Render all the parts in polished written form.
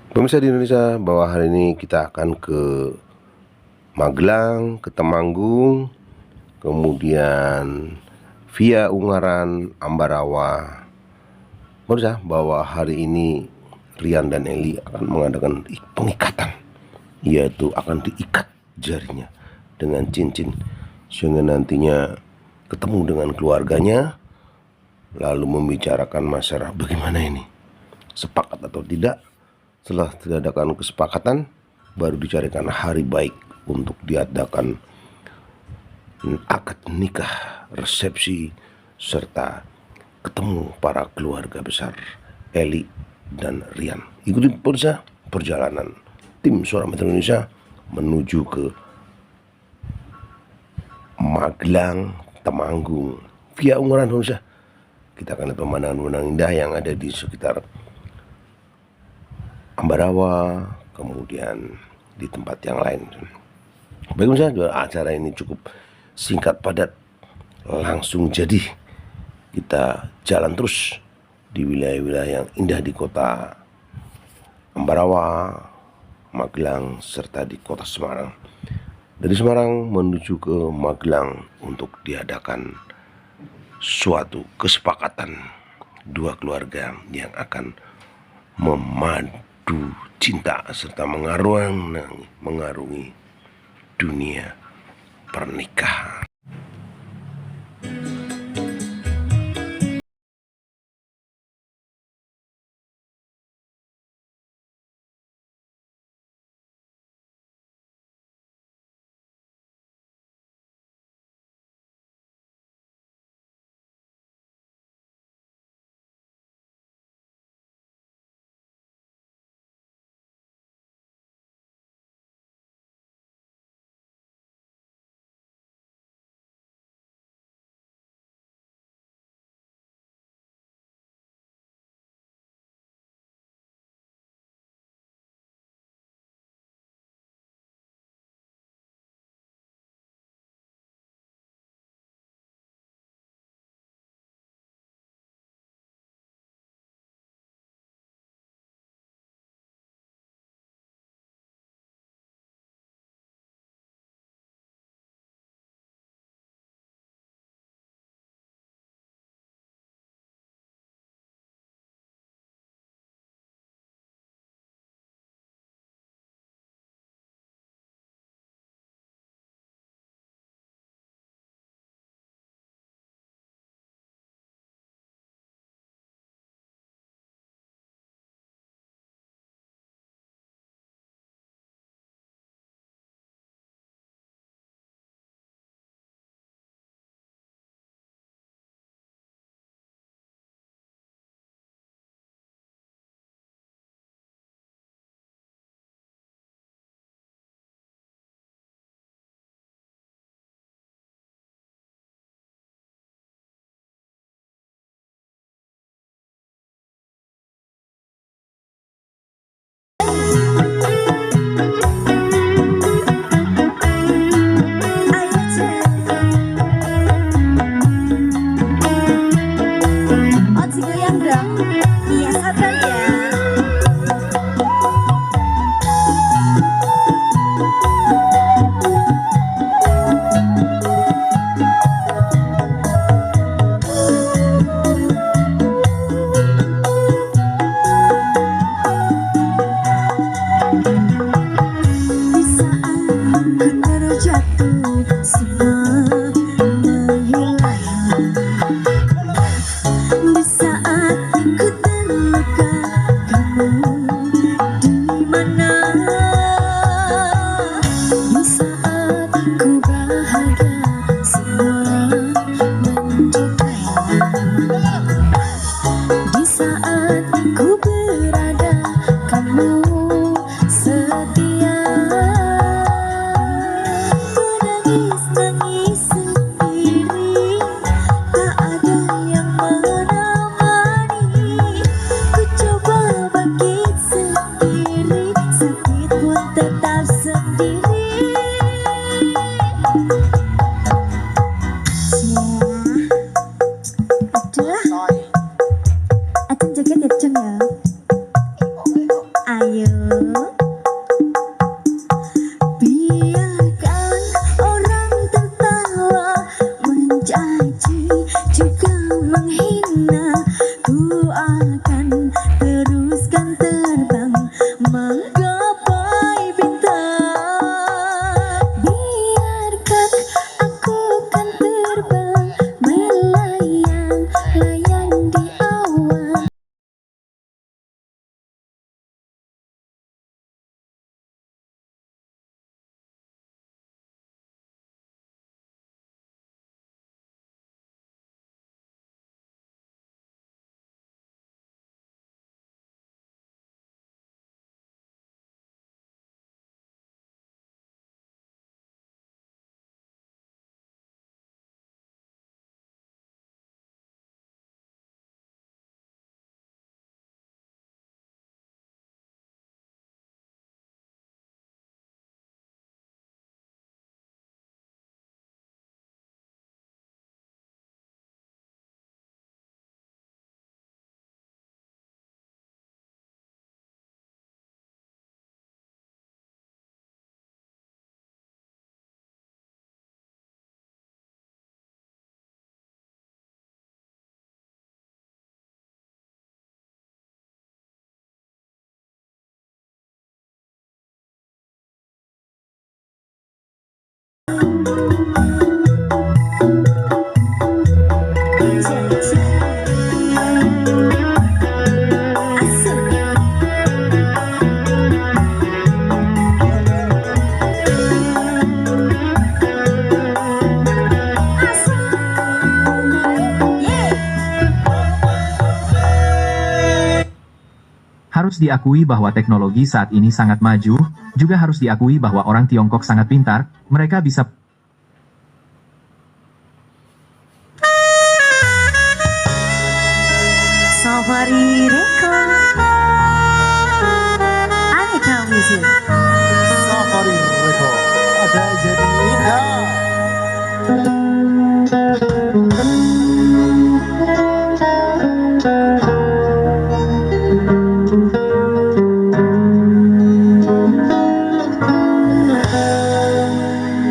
Pemirsa di Indonesia, bahwa hari ini kita akan ke Magelang, ke Temanggung, kemudian via Ungaran, Ambarawa. Pemirsa, bahwa hari ini Rian dan Eli akan mengadakan pengikatan, yaitu akan diikat jarinya dengan cincin, sehingga nantinya ketemu dengan keluarganya, lalu membicarakan masalah bagaimana ini, sepakat atau tidak. Setelah diadakan kesepakatan, baru dicarikan hari baik untuk diadakan akad nikah, resepsi, serta ketemu para keluarga besar Eli dan Rian. Ikuti perjalanan tim Suara Metro Indonesia menuju ke Magelang, Temanggung via Ungaran. Pemirsa, kita akan lihat pemandangan-pemandangan indah yang ada di sekitar Ambarawa, kemudian di tempat yang lain. Baik pemirsa, acara ini cukup singkat padat, langsung jadi. Kita jalan terus di wilayah-wilayah yang indah di kota Ambarawa, Magelang, serta di kota Semarang. Dari Semarang menuju ke Magelang untuk diadakan suatu kesepakatan dua keluarga yang akan memadu cinta serta mengarungi dunia pernikahan. Ayo biarkan orang tertawa, mencaci juga menghina. Ku akan teruskan terbang menggapai bintang. Biarkan aku kan terbang melayang-layang di awan. Harus diakui bahwa teknologi saat ini sangat maju, juga harus diakui bahwa orang Tiongkok sangat pintar, mereka bisa Safari Record Aneka Musik. Safari Record ada jadi indah.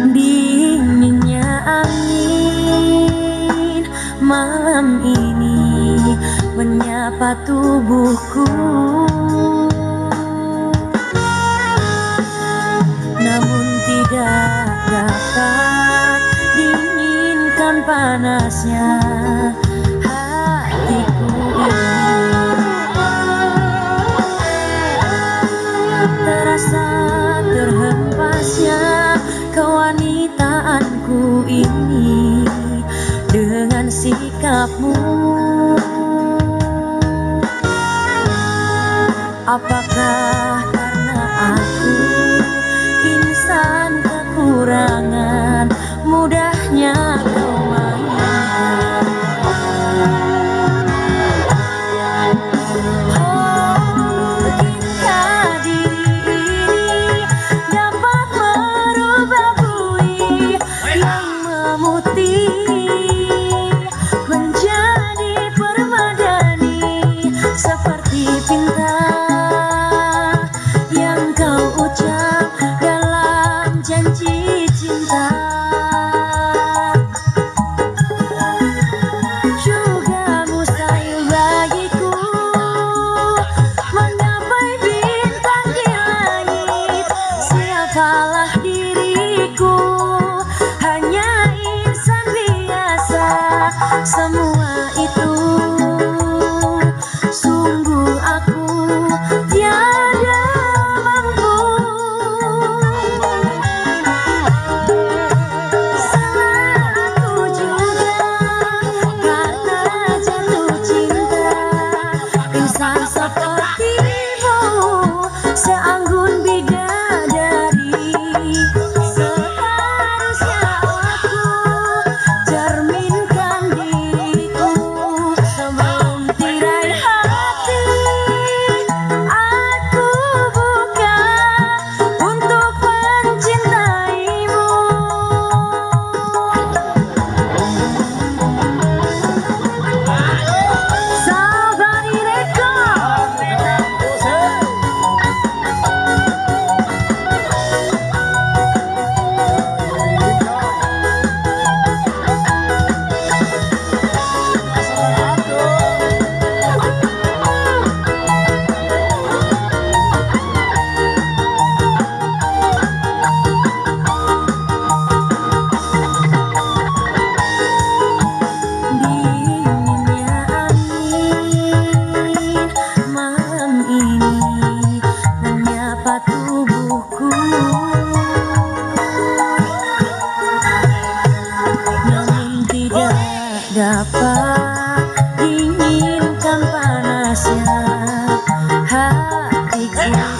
Dinginnya angin malam ini menyapa tubuhku, namun tidak dapat dinginkan panasnya hatiku ini. Terasa terhempasnya kewanitaanku ini dengan sikapmu. Apakah karena aku insan kekurangan, mudahnya kau mainkan? Oh, mungkinkah diri ini dapat merubah bui yang memutih menjadi permadani seperti pintar?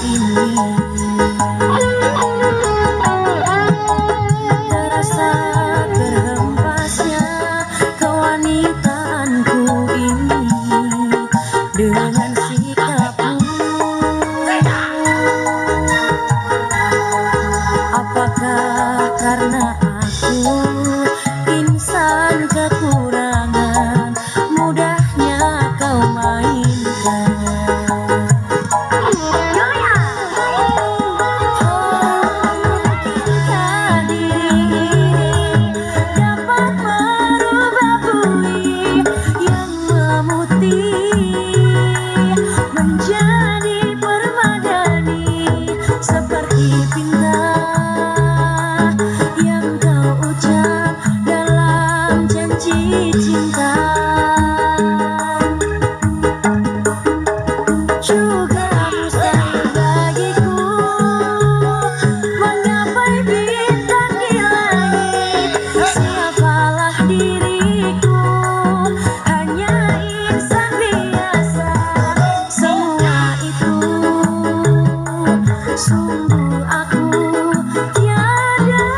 ini. Terasa terhempasnya kewanitanku ini dengan sikapmu. Apakah karena aku insan kekurangan, mudahnya kau mainkan? Dapat merubah bui yang memutih menjadi permadani, seperti pinta yang kau ucap dalam janji cinta. Juga mustahil bagiku menggapai bintang di langit. Siapalah diriku, hanya insan biasa. Semua itu sungguh aku tiada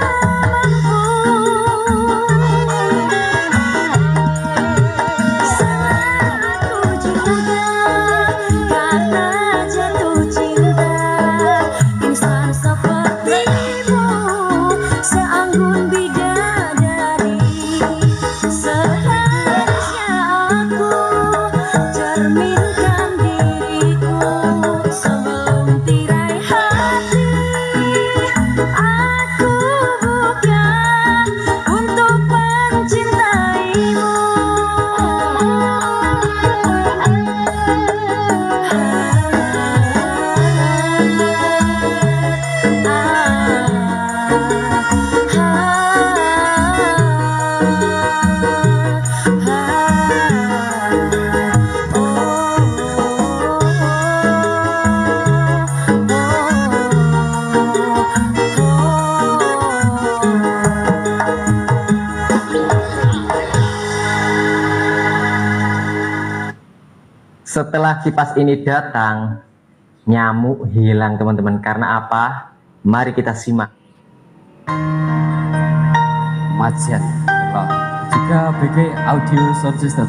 mampu. Salah aku juga karena jatuh cinta. Insan sepertimu seanggun bidadari. Seharusnya aku cerminkan diriku sebelum tirai hati aku buka untuk mencintaimu. Setelah kipas ini datang, nyamuk hilang teman-teman. Karena apa? Mari kita simak. Majian juga BG Audio Sound System.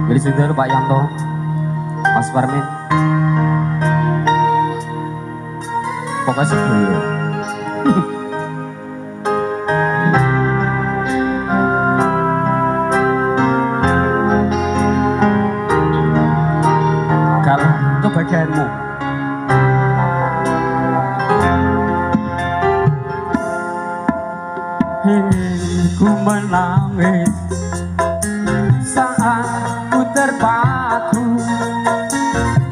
Beri juga Pak Yanto, Mas Parmin. Pokoknya dulu. Kalau itu bagianmu. Ku menangis saat ku terpaku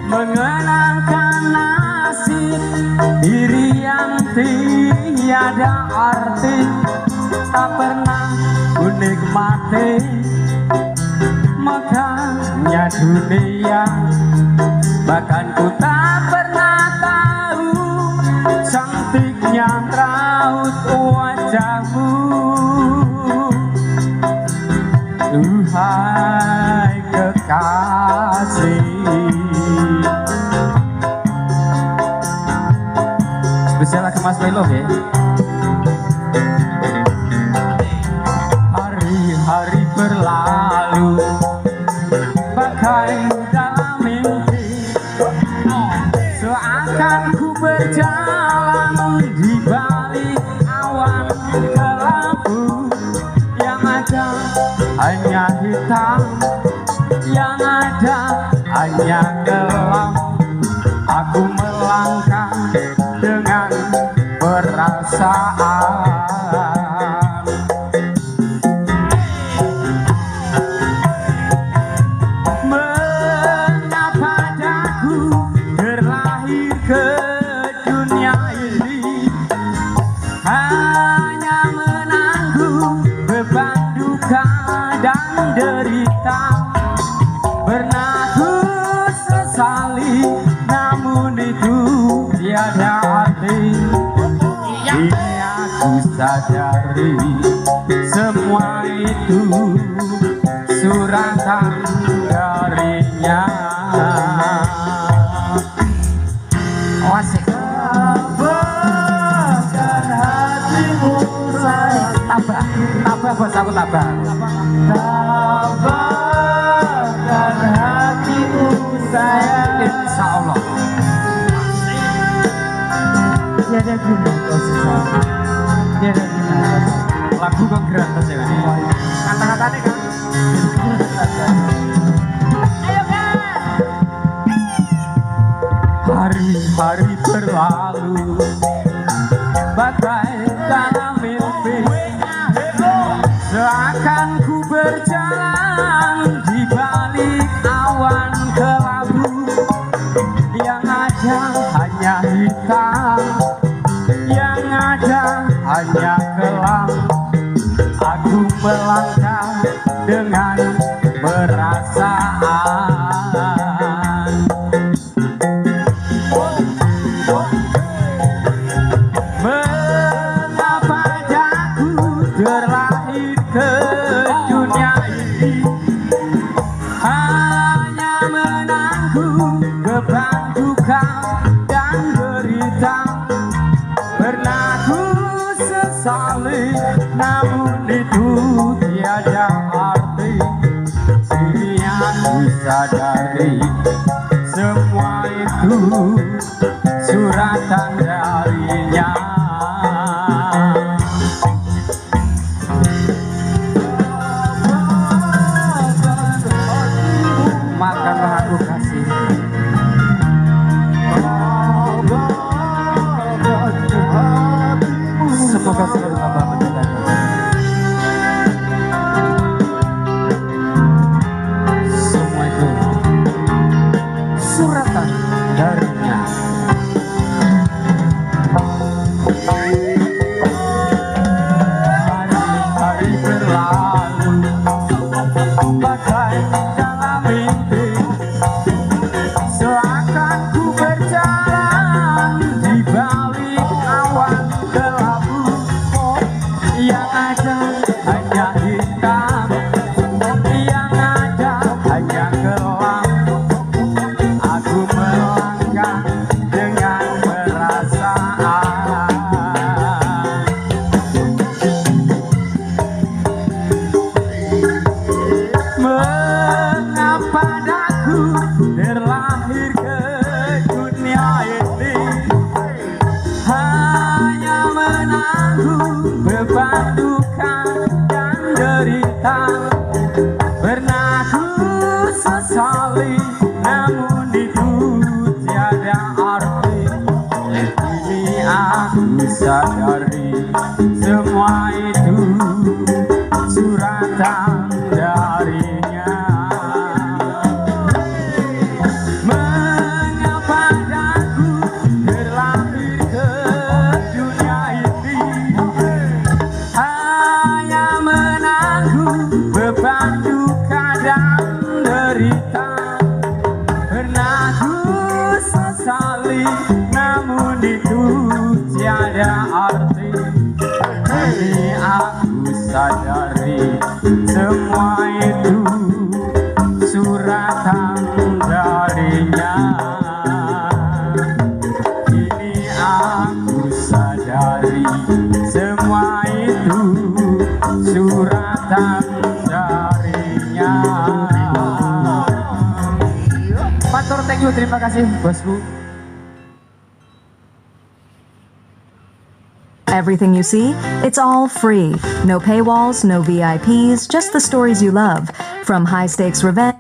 mengenangkan nasib diri yang tiada arti. Tak pernah ku nikmati megahnya dunia, bahkan ku tak pernah tahu cantiknya raut wajahmu. Duhai kekasih, Spesial lagi Mas Melo ya. hari-hari berlalu bagai dalam mimpi, seakan ku berjalan di balik awan kelabu. Yang ada hanya hitam, yang ada hanya gelap. Aku melangkah dengan perasaan, mengapa daku terlahir ke dunia ini, hanya menanggung beban duka dan derita. Pernah ku sesali, namun itu tiada arti. Ini aku sadari semua semua itu suratan darinya. Oh, asik. Tabahkan hatimu sayang. Tabah, tabah bos, aku tabah. Tabahkan hatimu sayang. Insya Allah. Tiada guna kau susah. Tiada guna kau susah. Lagu kok gratis ya ini. Kata-katanya kan. Hari-hari berlalu bagaikan mimpi, seakan ku berjalan di balik awan kelabu. Yang ada hanya hitam, yang ada hanya kelam. Aku melangkah dengan perasaan. Mengapa daku terlahir ke dunia ini, hanya menanggung beban duka dan derita. Pernah ku sesali, namun itu tiada arti. Kini aku sadari semua itu suratan darinya. Makanlah aku kasih. Semoga selalu tambah mencintai. Semua itu suratan darinya. Hari-hari berlalu bagai dalam mimpi, seakan ku berjalan di balik awan kelabu. Yang ada hanya hitam, yang ada hanya kelam. Aku melangkah dengan perasaan. Mengapa daku terlahir ke dunia ini, hanya menanggung beban duka dan derita. Pernah ku sesali, namun itu tiada arti. Kini aku sadari semua itu suratan darinya. Mengapa daku terlahir ke dunia ini, hanya menanggung beban duka dan derita. Pernah ku sesali, namun itu tiada arti. Kini aku sadari semua itu suratan darinya. Kini aku sadari semua itu suratan darinya. Matur, thank you, terima kasih bosku. Everything you see, it's all free. No paywalls, no VIPs, just the stories you love. From high stakes revenge.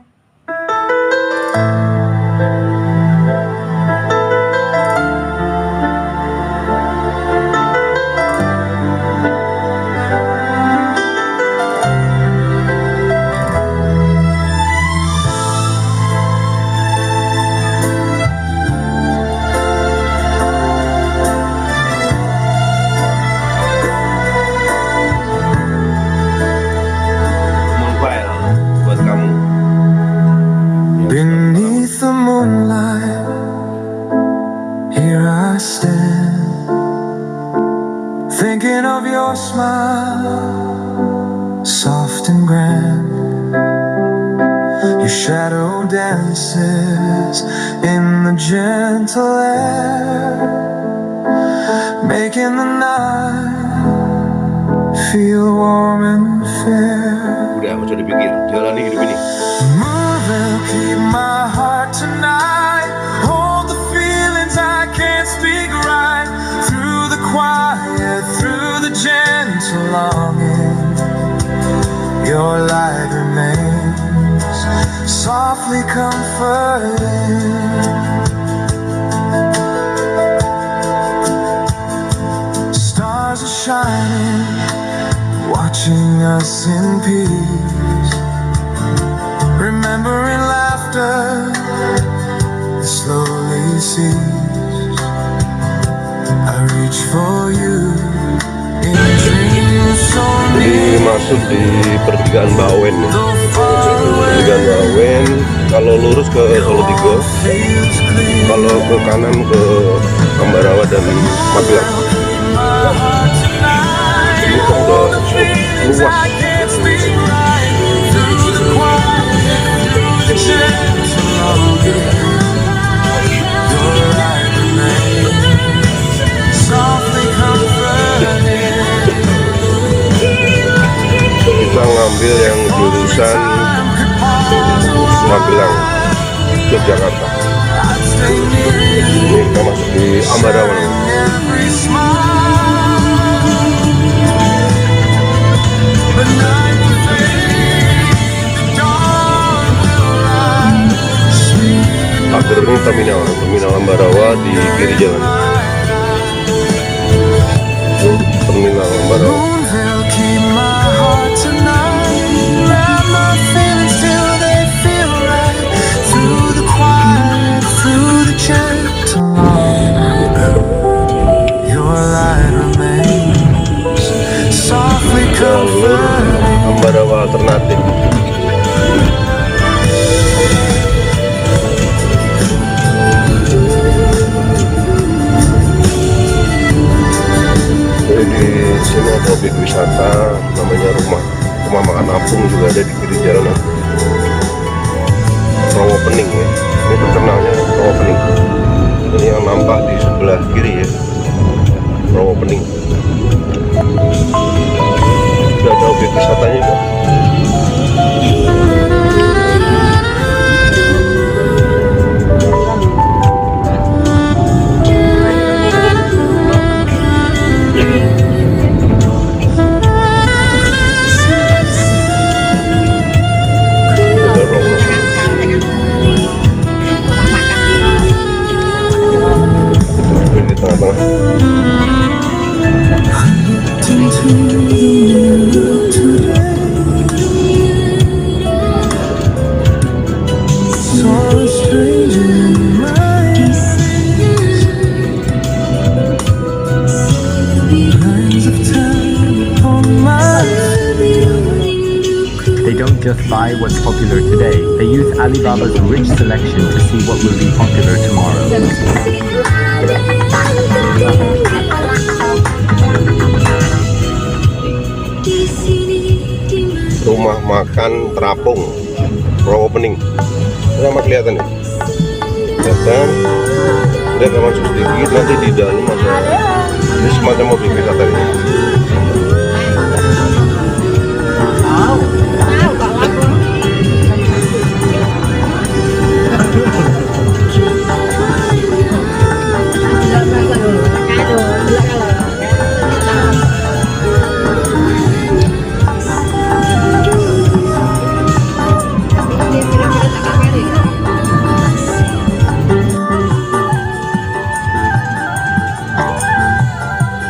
Mobile buat kamu. Beneath soft and grand. Your shadow dances in the gentle air, making the night feel warm and fair. Udah, gak usah dipikir, jalani hidup ini. Moon will keep my heart tonight. Hold the feelings I can't speak right. Through the quiet, through the gentle longing, your light remains softly comforting. Stars are shining, watching us in peace, remembering laughter that slowly cease. I reach for you in dreams so Ini near, masuk di pertigaan Bawen nih. though far Pertigaan away. Bawen, kalau lurus ke Solo Tigo, Feels clear. kalau ke kanan ke Ambarawa dan Magelang. My heart tonight. Ini kan udah cukup luas. I can't speak right. Through the quiet, through the gentle longing, your light remains softly comforting. Kita ngambil yang jurusan Time could pause a while. Magelang, Yogyakarta. I'd stay near you, Ini kita masuk di Ambarawa nih. every smile. The night will fade, the dawn will rise. Sleep Akhir ini terminal Ambarawa di kiri jalan. Terminal Ambarawa. Moon will keep my heart tonight. Let my feelings till they feel right. Through the quiet, through the gentle longing, your light remains softly Jalur comforting. Ambarawa alternatif. Jadi di sini ada objek wisata namanya rumah makan apung, juga ada di kiri jalan. Rawa Pening ya, ini terkenalnya Rawa Pening. Ini yang nampak di sebelah kiri ya, Rawa Pening. Sudah ada objek wisatanya kok. Ada Rawa. Ini di tengah-tengah. Into the mirror today, saw a stranger in my eyes. Lines of time on my They don't just buy what's popular today, they use Alibaba's rich selection to see what will be popular tomorrow. Rumah makan terapung Rawa Pening. Sama kelihatan ya, kelihatan. Kita masuk sedikit, nanti di dalam ada ini semacam objek wisata ini.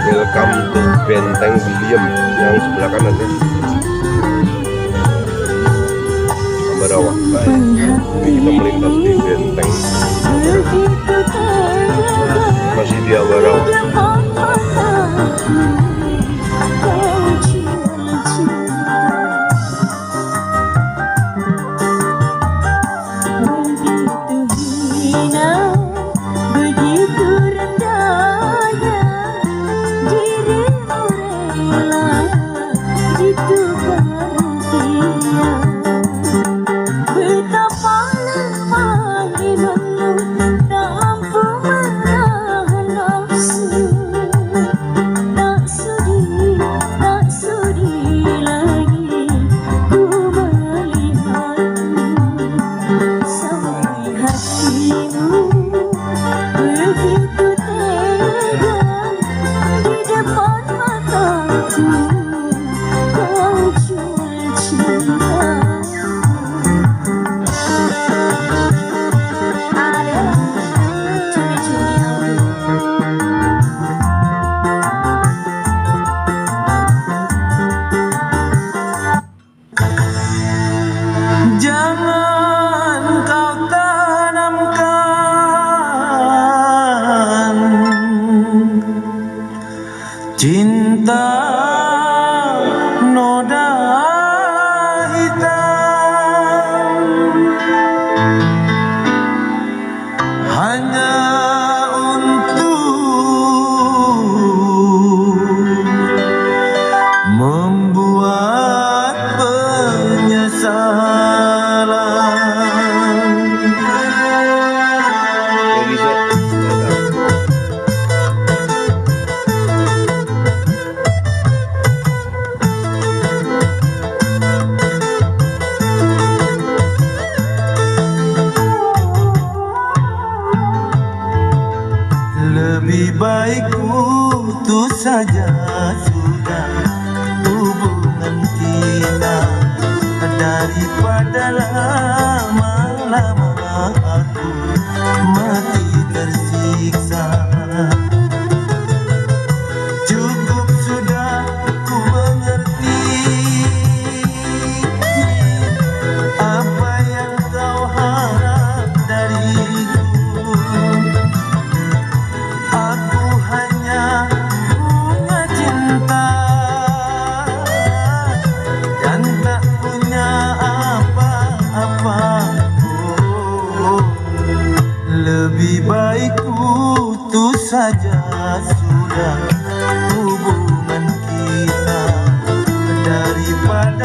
Welcome to Benteng William yang sebelah kanan ya. Ambarawa. Baik. Ini kita melintas di Benteng Ambarawa. Masih di Ambarawa. Begitu rendahnya dirimu rela ditukar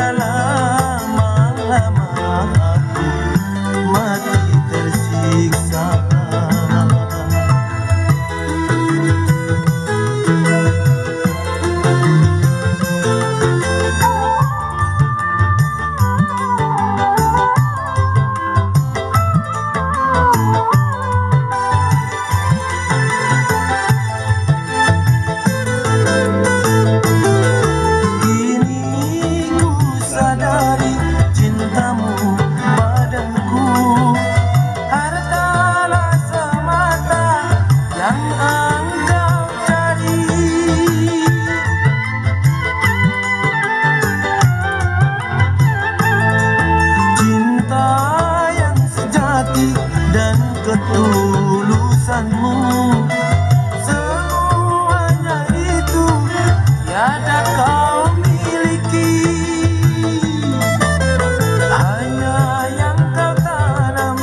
daripada lama-lama aku mati tersiksa. Kini ku sadari cintamu padaku hartalah semata yang engkau cari. Cinta yang sejati dan ketulusanmu, semuanya itu tiada kau miliki. Hanya yang kau tanam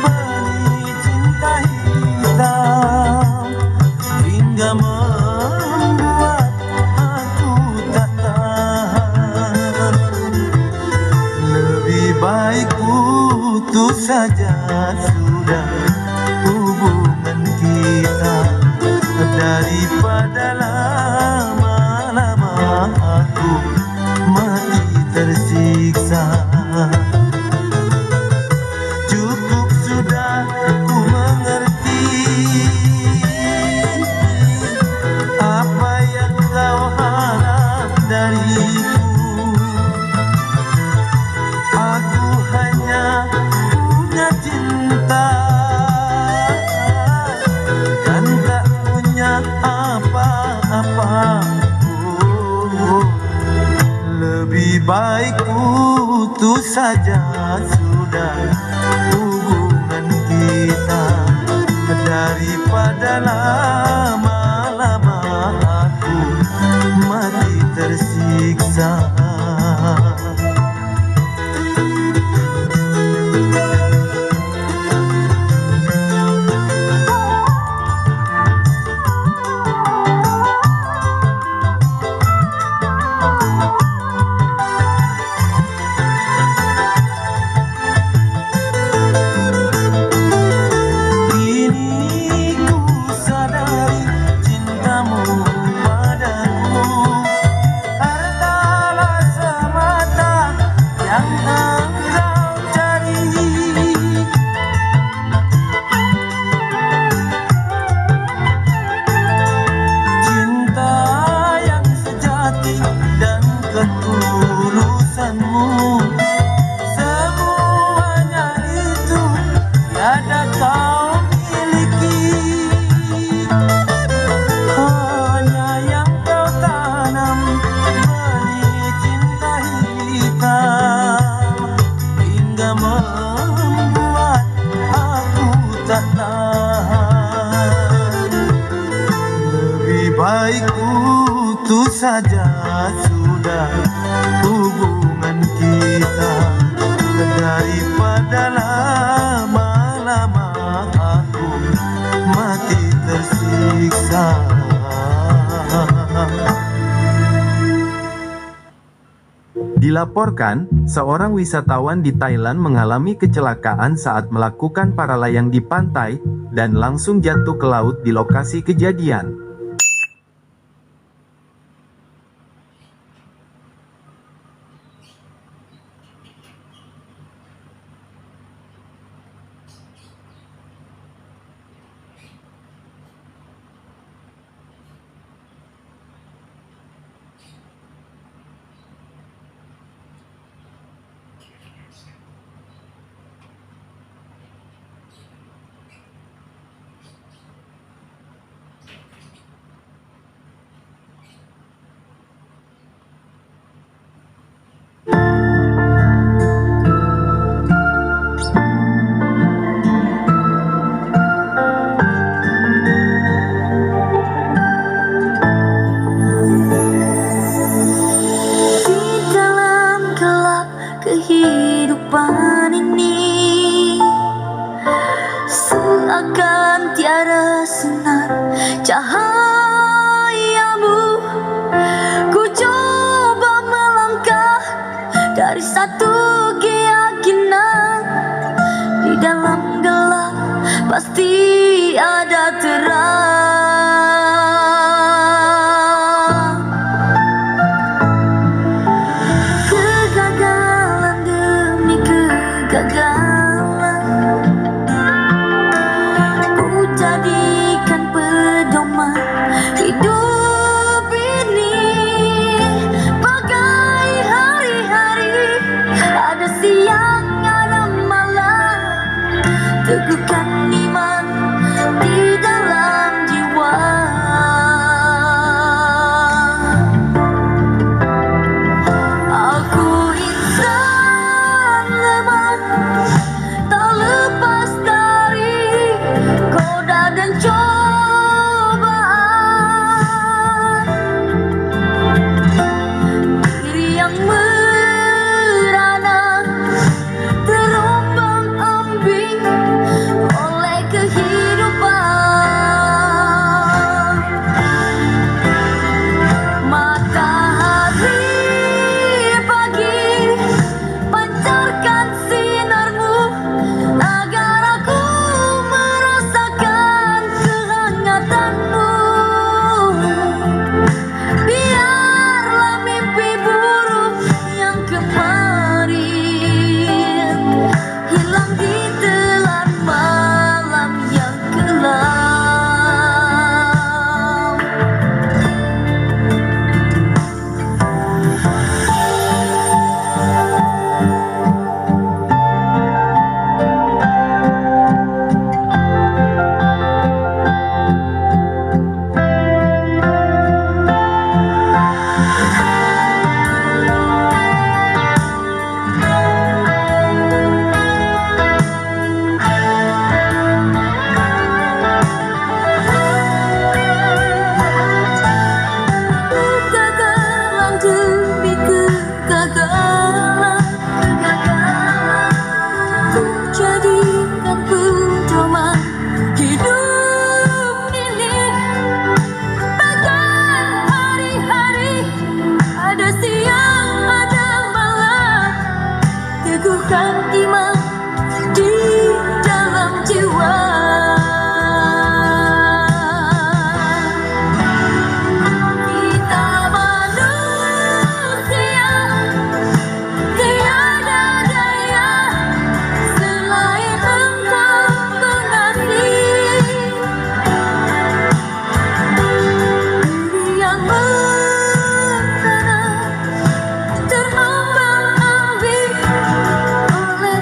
benih cinta hitam, hingga membuat aku tak tahan. Lebih baik putus saja sudah hubungan kita, daripada lama-lama aku mati tersiksa. Cukup sudah ku mengerti apa yang kau harap dariku. Aku hanya punya cinta dan tak punya apa-apa. Lebih baik putus saja sudah hubungan kita, daripada lama-lama aku mati tersiksa. Kini ku sadari cintamu padaku hartalah semata yang engkau cari. Cinta yang sejati dan ketulusanmu, semuanya itu tiada kau miliki. Hanya yang kau tanam benih cinta hitam, hingga membuat aku tak tahan. Lebih baik putus saja sudah hubungan kita, daripada lama-lama aku mati tersiksa. Dilaporkan, seorang wisatawan di Thailand mengalami kecelakaan saat melakukan para layang di pantai, dan langsung jatuh ke laut di lokasi kejadian. kehidupan ini seakan tiada sinar cahayamu. Ku coba melangkah dari satu keyakinan, di dalam gelap pasti ada terang. Kegagalan demi kegagalan ku jadikan pedoman hidup ini. Bagai hari-hari, ada siang ada malam, teguhkan iman di dalam jiwa. Aku insan lemah, tak lepas dari goda dan cobaan. Diri yang merana, terombang-ambing oleh kehidupan. Matahari pagi, pancarkan sinarmu agar aku merasakan kehangatanmu. Biarlah mimpi buruk yang kemarin hilang di telan malam yang gelap. Kegagalan demi kegagalan, ku jadikan pedoman hidup ini. Bagai hari-hari, ada siang ada malam, teguhkan iman di dalam jiwa. Kita manusia tiada daya selain Engkau pengasih. Diri yang merana, terombang-ambing oleh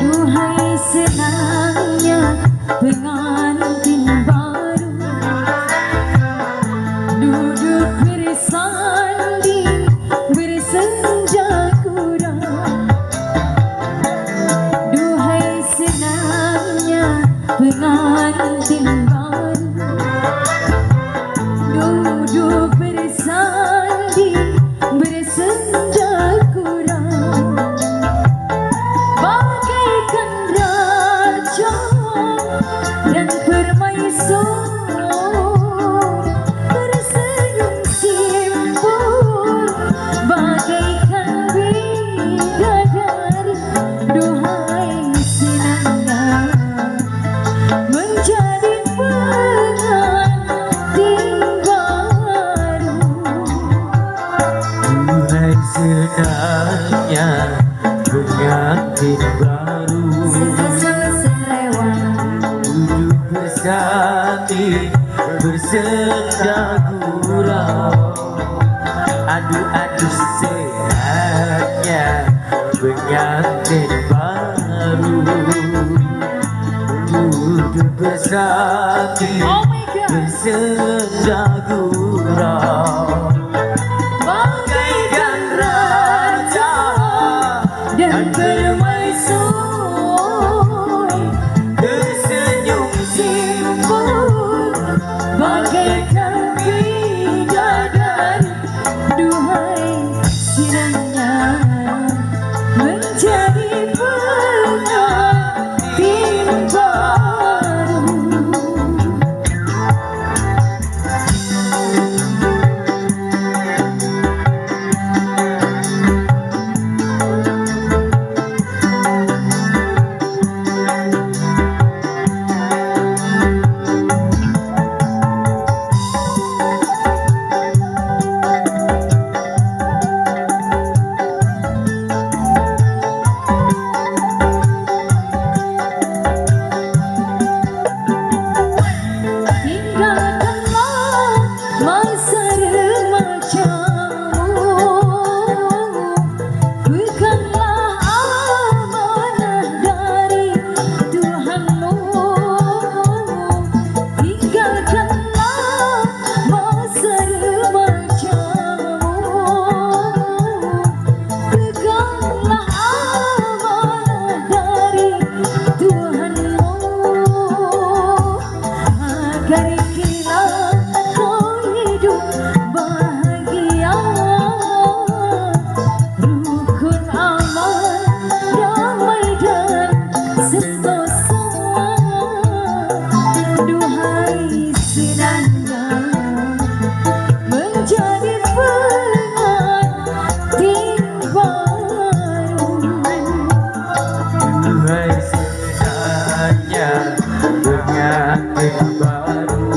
Duhai senangnya pengantin baru, duduk bersanding bersenja kurang. Duhai senangnya pengantin baru, duduk bersanding bersenja kurang. Bagaikan raja dan permaisur tersenyum simpul, bagaikan bidadari. Duhai senangnya menjadi pengantin baru. Duhai senangnya pengantin baru, duduk bersanding bersenda gurau. Aduh sehatnya pengantin baru, duduk bersanding bersenda gurau. Bagaikan raja dan permaisur tersenyum simpul, bagaikan bidadari. Duhai senangnya menjadi pengantin baru. Tinggalkanlah masa remajamu, bukanlah amanah dari Tuhanmu. Tinggalkanlah masa remajamu, bukanlah amanah dari Tuhanmu. Agar kelak kau hidup bahagia, rukun aman, damai dan sentosa. Duhai senangnya menjadi pengantin baru. Duhai senangnya pengantin baru,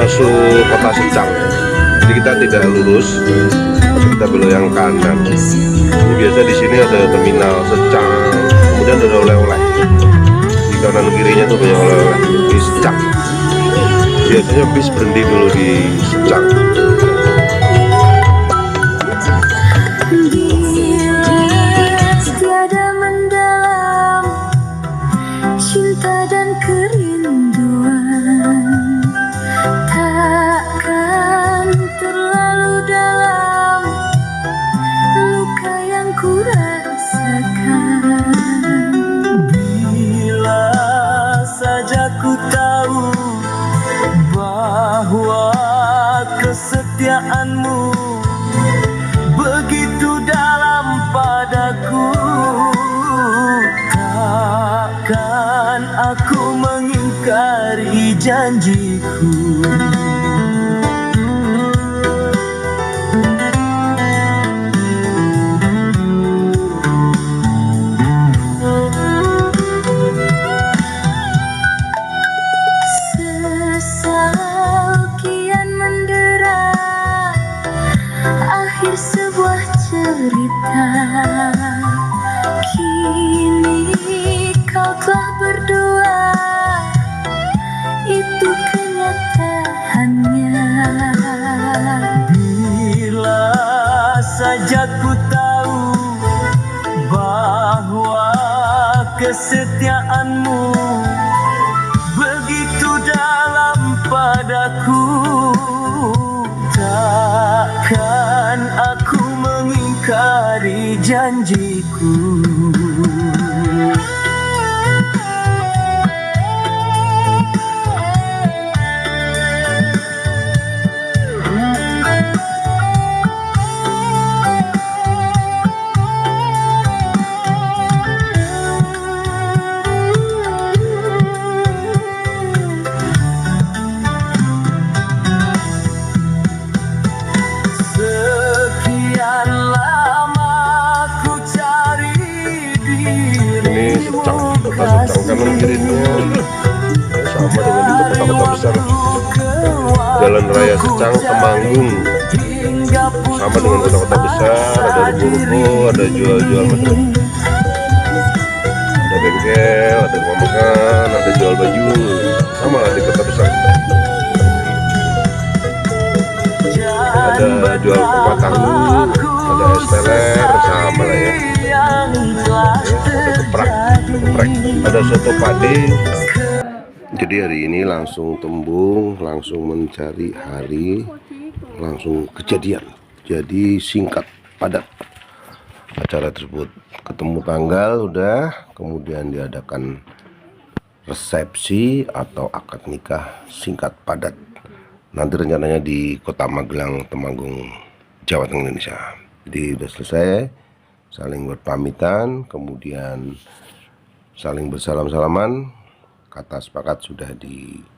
masuk kota Secang. Jadi kita tidak lurus, kita belok yang kanan. Ini biasa di sini ada terminal Secang, kemudian ada oleh-oleh. Di kanan kirinya tuh banyak oleh-oleh di Secang. Biasanya bis berhenti dulu di Secang. Tiada mendalam cinta dan kerinduan, takkan terlalu dalam luka yang ku rasakan. Bila saja ku tahu bahwa kesetiaanmu begitu dalam padaku, takkan aku mengingkari janjiku. Sesal kian mendera akhir sebuah cerita. Kini kau telah berdua, itu kenyataannya. Bila saja ku tahu bahwa kesetiaanmu begitu dalam padaku, takkan aku mengingkari janjiku. Sekian lama ku cari Ini dirimu, Secang, kota Secang kanan kirinya sama dengan di kota-kota besar. Jalan Raya Secang, Temanggung, sama dengan kota-kota besar. Ada ruko-ruko, ada jual-jual macam, ada bengkel, ada rumah makan, ada jual baju, sama di kota besar. Ada jual kupat tahu, ada es teler, sama lah ya. Geprek, ada soto pade. Jadi hari ini langsung tembung, langsung mencari hari, langsung kejadian. Jadi singkat, padat acara tersebut. Ketemu tanggal udah, kemudian diadakan resepsi atau akad nikah, singkat padat. Nanti rencananya di Kota Magelang, Temanggung, Jawa Tengah, Indonesia. Jadi udah selesai, saling berpamitan, kemudian saling bersalam-salaman, kata sepakat sudah disepakati.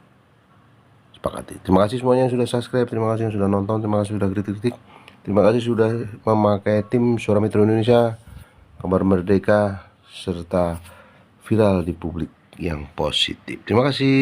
Terima kasih semuanya yang sudah subscribe, terima kasih yang sudah nonton, terima kasih sudah kritik-kritik, terima kasih sudah memakai tim Suara Metro Indonesia, Kabar Merdeka, serta viral di publik yang positif. Terima kasih.